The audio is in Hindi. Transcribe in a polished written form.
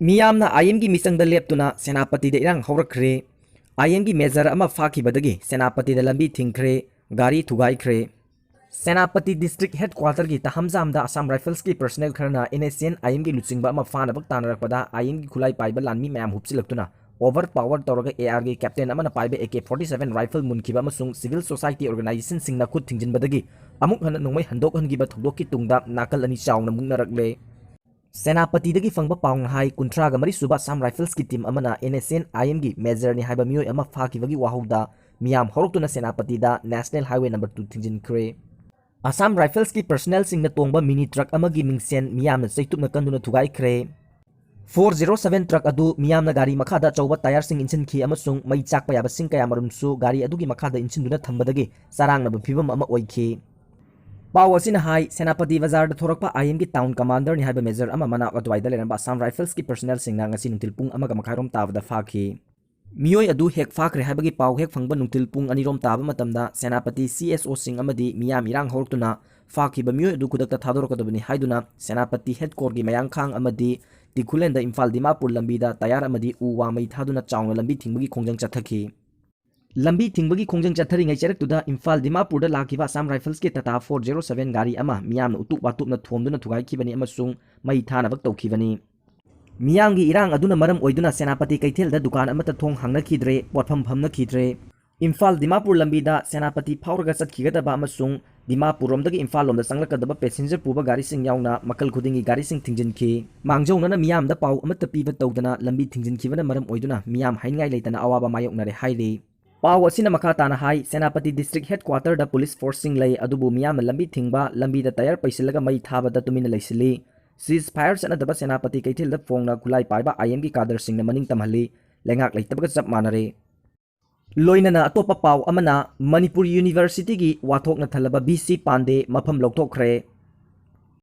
मियामना आईएम की मिसंग लेप्तुना सेनापति इरंग हौरख्रे आईएम की मेजर अमा फाखिबदगी सेनापति लंबी थिंख्रे गाड़ी थुगाइख्रे सेनापति डिस्ट्रिक्ट हेडक्वार्टर की तहमजामदा असम राइफल्स की पर्सनल खरना एनएसएन आईएम की लुचिंगबा अमा फानबक तानरकपदा आईएम की खुलाई पाइबा लानमी मैम हुपसिलक्तुना ओवर पावर तौरगा एआर की कैप्टन अमना पाइबा AK-47 राइफल मुनखिबा अमसुंग सिविल सोसाइटी ऑर्गेनाइजेशन सिंगना खुद थिंजिनबदगी अमुक हन नोंमै हंदोक हनगिबा थौदोक की तुंगदा नाकल अनि चावना मुंगनरकले सेनापति दगी फंग पाउंग हाई कुंट्राग मरी सुबा असम राइफल्स की टीम अमना एनएसएन आईएम की मेजर ने हाइबा मियोय अमा फाकिबगी वाहुदा मियाम हौरक्तुना सेनापति दा नेशनल हाईवे नंबर 2 थिंजिनख्रे असम राइफल्स की पर्सनल सिंगना तोंगबा मिनी ट्रक अमगी मिंगसेन मियामना चैतुकना कंदुना थुगाइख्रे 407 ट्रक अदु मियामना गाड़ी मखादा चौबा टायर सिंग इंसिनखी अमसुंग मई चाकपा याबा सिंग कया मरुमसु गाड़ी अदुगी मखादा इंसिनदुना थंबदगी सारांगना फिवम अमा ओइखी पाव असिना हाई सेनापति बाजार थोरकपा आईएम की टाउन कमांडर नि हाइबा मेजर अमा मना अदवाइदा लेरंबा असम राइफल्स की पर्सनल सिंगना ngasi नुतिल पुंग अमा मखाइरोम ताबदा फाखी मियोय अदु हेक फाखरे हाइबगी पाव हेक फंगबा नुतिल पुंग अनिरोम ताबा मतमदा सेनापति CSO सिंग अमदी मियाम इरांग हौरक्तुना फाखिबा मियोय अदु खुदकता थादोरकदबनी हाइदुना सेनापति हेडकोर की मयांखांग अमदी तिखुलेंदा इम्फाल दिमापुर लंबीदा तयार अमदी उ वामई थादुना चावना लंबी थिंगबगी खोंजंग चथखी लंबी थिंगबगी खोंजंग चथरिंगै चरक्तुदा इम्फाल दिमापुरदा लाखिबा असम राइफल्स के टाटा 407 गाड़ी अमा मियाम उतुप वातुपना थोमदुना थुगाइखिबनी अमसुंग मई थानबक तौखिबनी मियांगी इरांग अदुना मरम ओइदुना सेनापति कैथेलदा दुकान अमता थोंग हांगनखिद्रे पोटफम फमनखिद्रे इम्फाल दिमापुर लंबीदा सेनापति फाउरगा चतखिगदबा अमसुंग दिमापुरमदगी इम्फाल लोमदा संगलकदबा पैसेंजर पुबा गाड़ी सिंग याउना मकल खुदिंगी गाड़ी सिंग थिंजिनखी मांगजौनना मियामदा पाउ अमता पीबा तौदना लंबी थिंजिनखिबना मरम ओइदुना मियाम हाइनगाई लेतना अवाबा मायोकनरे हाइरे पाव असिना मखा ताना हाई सेनापति डिस्ट्रिक्ट हेडक्वार्टर दा पुलिस फोर्स सिंग लई अदुबु मियाम लंबी थिंगबा लंबी दा टायर पैसिलगा मई थाबदा तुमिना लैसिली सीज फायर सनदबा सेनापति कैथेल दा फोंगना खुलाई पाइबा आईएम की कादर सिंगना मनिंग तमहली लेंगाक लेतबगा चप मानरे लोइनना अतोपा पाव अमना मणिपुर यूनिवर्सिटी की वाथोकना थलबा BC पांडे मफम लौथोखरे